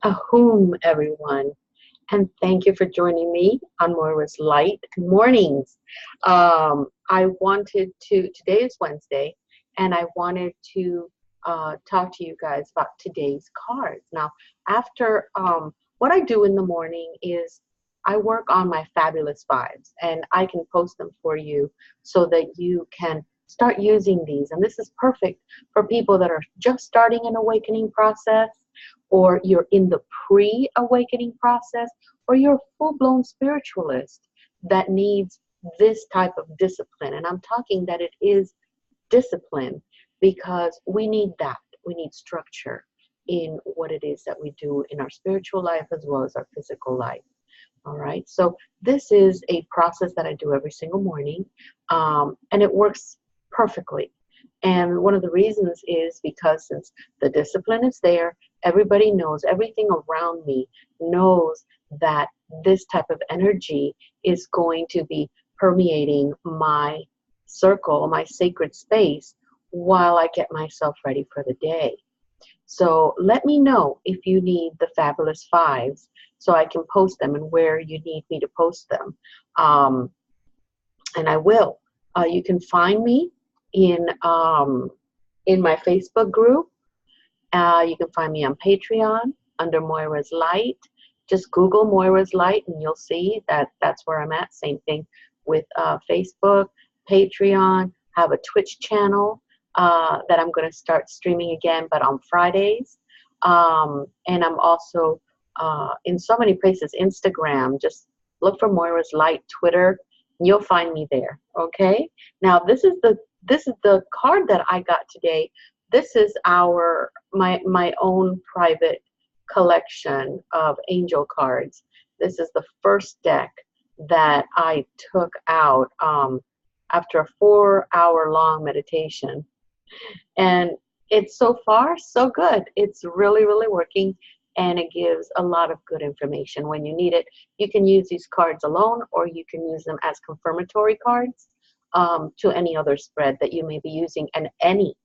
Ahum, everyone, and thank you for joining me on Moira's Light Mornings. Today is Wednesday, and I wanted to talk to you guys about today's cards. Now, after what I do in the morning is I work on my fabulous fives, and I can post them for you so that you can start using these. And this is perfect for people that are just starting an awakening process, or you're in the pre-awakening process, or you're a full-blown spiritualist that needs this type of discipline. And I'm talking that it is discipline because we need that. We need structure in what it is that we do in our spiritual life as well as our physical life. All right. So this is a process that I do every single morning, and it works perfectly. And one of the reasons is because since the discipline is there, everybody knows, everything around me knows that this type of energy is going to be permeating my circle, my sacred space, while I get myself ready for the day. So let me know if you need the Fabulous Fives so I can post them and where you need me to post them. And I will. You can find me in my Facebook group. You can find me on Patreon under Moira's Light. Just Google Moira's Light and you'll see that that's where I'm at. Same thing with Facebook, Patreon. Have a Twitch channel that I'm going to start streaming again, but on Fridays. And I'm also in so many places. Instagram, just look for Moira's Light. Twitter, you'll find me there. Okay. Now this is the card that I got today. This is my own private collection of angel cards. This is the first deck that I took out after a 4-hour long meditation. And it's so far so good. It's really, really working, and it gives a lot of good information when you need it. You can use these cards alone, or you can use them as confirmatory cards to any other spread that you may be using, and any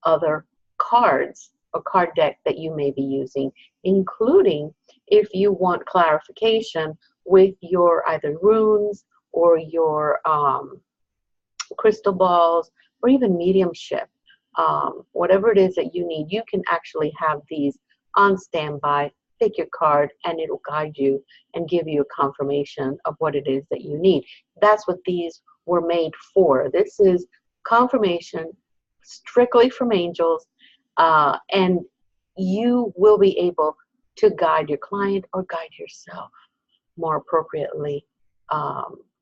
other cards or card deck that you may be using, including if you want clarification with your either runes or your crystal balls or even mediumship. Whatever it is that you need, you can actually have these on standby. Pick your card and it'll guide you and give you a confirmation of what it is that you need. That's what these were made for. This is confirmation strictly from angels, and you will be able to guide your client or guide yourself more appropriately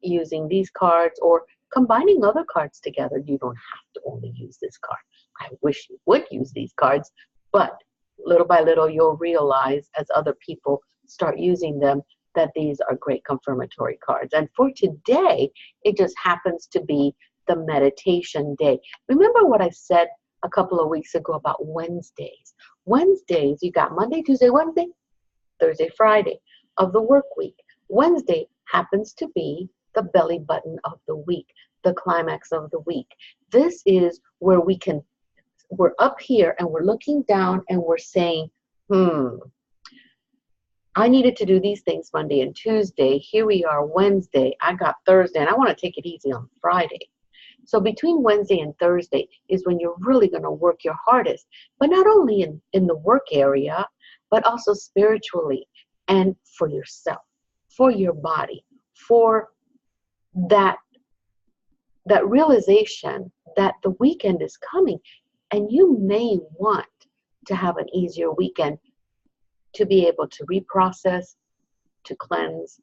using these cards or combining other cards together. You don't have to only use this card. I wish you would use these cards, but little by little you'll realize as other people start using them that these are great confirmatory cards. And for today, it just happens to be the meditation day. Remember what I said a couple of weeks ago about Wednesdays? Wednesdays, you got Monday, Tuesday, Wednesday, Thursday, Friday of the work week. Wednesday happens to be the belly button of the week, the climax of the week. This is where we're up here and we're looking down and we're saying, I needed to do these things Monday and Tuesday. Here we are Wednesday. I got Thursday and I want to take it easy on Friday. So between Wednesday and Thursday is when you're really going to work your hardest, but not only in the work area, but also spiritually and for yourself, for your body, for that realization that the weekend is coming, and you may want to have an easier weekend to be able to reprocess, to cleanse,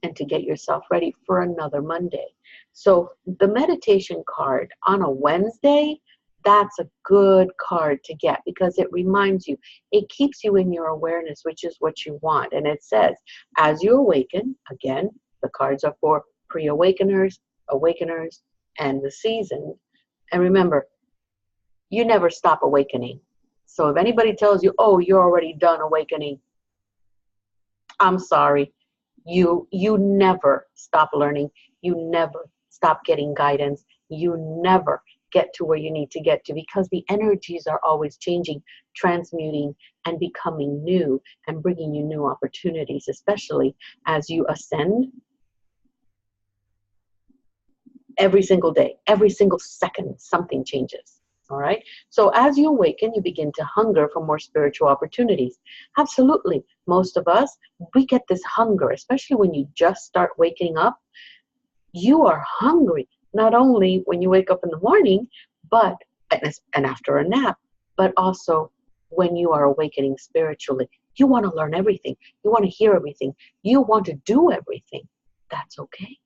and to get yourself ready for another Monday. So the meditation card on a Wednesday, that's a good card to get because it reminds you, it keeps you in your awareness, which is what you want. And it says, as you awaken, again, the cards are for pre-awakeners, awakeners, and the seasoned. And remember, you never stop awakening. So if anybody tells you, oh, you're already done awakening, I'm sorry. You never stop learning. You never stop getting guidance. You never, get to where you need to get to, because the energies are always changing, transmuting, and becoming new, and bringing you new opportunities, especially as you ascend. Every single day, every single second, something changes. All right. So as you awaken, you begin to hunger for more spiritual opportunities. Absolutely. Most of us, we get this hunger, especially when you just start waking up. You are hungry, not only when you wake up in the morning, but and after a nap, but also when you are awakening spiritually. You want to learn everything. You want to hear everything. You want to do everything. That's okay.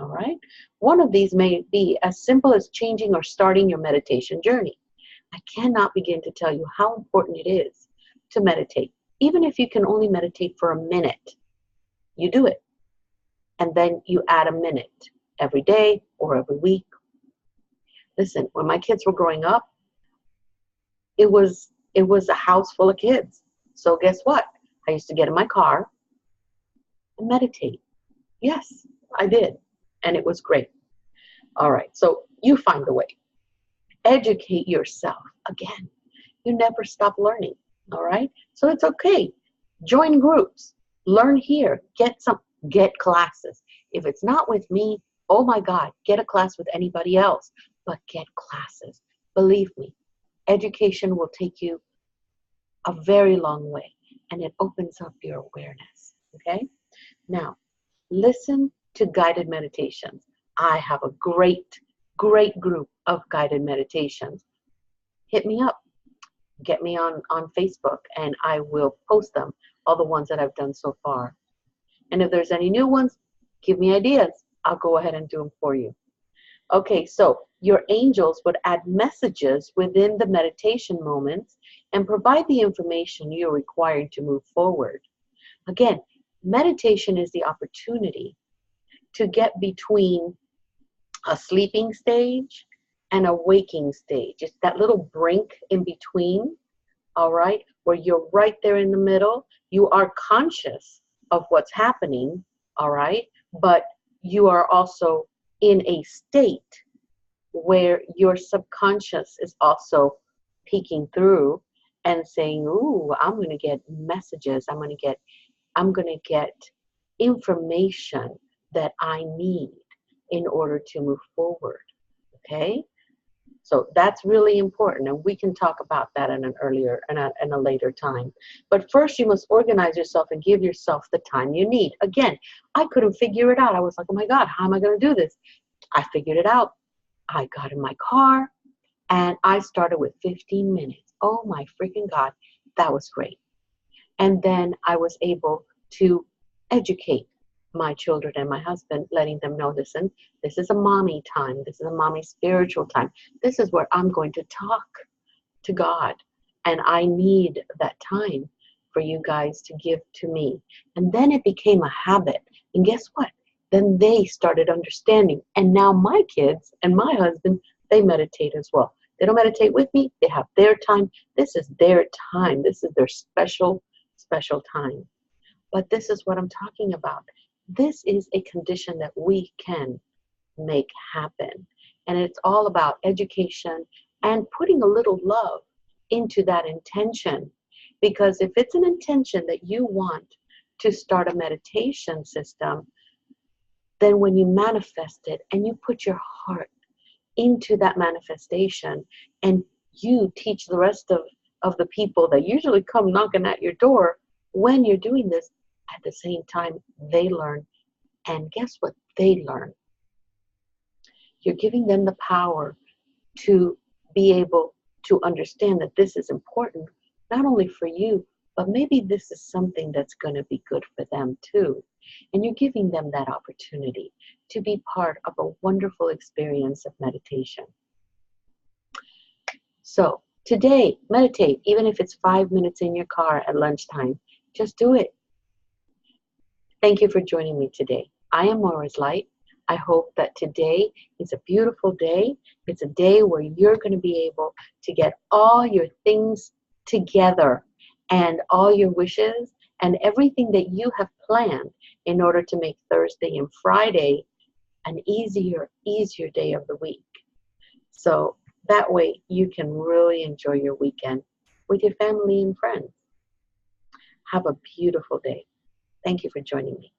All right. One of these may be as simple as changing or starting your meditation journey. I cannot begin to tell you how important it is to meditate. Even if you can only meditate for a minute, you do it. And then you add a minute every day or every week. Listen, when my kids were growing up, it was a house full of kids. So guess what? I used to get in my car and meditate. Yes, I did. And it was great. All right, so you find a way. Educate yourself. Again, you never stop learning. All right, so it's okay. Join groups. Learn here. Get classes. If it's not with me, oh my God, get a class with anybody else. But get classes. Believe me, education will take you a very long way, and it opens up your awareness. Okay? Now, listen to guided meditations. I have a great group of guided meditations. Hit me up. Get me on Facebook, and I will post them, all the ones that I've done so far. And if there's any new ones, give me ideas. I'll go ahead and do them for you. Okay, so your angels would add messages within the meditation moments and provide the information you're required to move forward. Again, meditation is the opportunity to get between a sleeping stage and a waking stage. It's that little brink in between, all right, where you're right there in the middle. You are conscious of what's happening, all right, but you are also in a state where your subconscious is also peeking through and saying, ooh, I'm going to get messages. I'm going to get information that I need in order to move forward. Okay? So that's really important, and we can talk about that in a later time. But first, you must organize yourself and give yourself the time you need. Again, I couldn't figure it out. I was like, oh my God, how am I going to do this? I figured it out. I got in my car, and I started with 15 minutes. Oh my freaking God, that was great. And then I was able to educate my children and my husband, letting them know, listen, this is a mommy time. This is a mommy spiritual time. This is where I'm going to talk to God. And I need that time for you guys to give to me. And then it became a habit. And guess what? Then they started understanding. And now my kids and my husband, they meditate as well. They don't meditate with me. They have their time. This is their time. This is their special time. But this is what I'm talking about. This is a condition that we can make happen. And it's all about education and putting a little love into that intention. Because if it's an intention that you want to start a meditation system, then when you manifest it and you put your heart into that manifestation and you teach the rest of the people that usually come knocking at your door, when you're doing this, at the same time, they learn. And guess what they learn? You're giving them the power to be able to understand that this is important, not only for you, but maybe this is something that's going to be good for them too. And you're giving them that opportunity to be part of a wonderful experience of meditation. So today, meditate, even if it's 5 minutes in your car at lunchtime, just do it. Thank you for joining me today. I am Moira's Light. I hope that today is a beautiful day. It's a day where you're going to be able to get all your things together and all your wishes and everything that you have planned in order to make Thursday and Friday an easier day of the week. So that way you can really enjoy your weekend with your family and friends. Have a beautiful day. Thank you for joining me.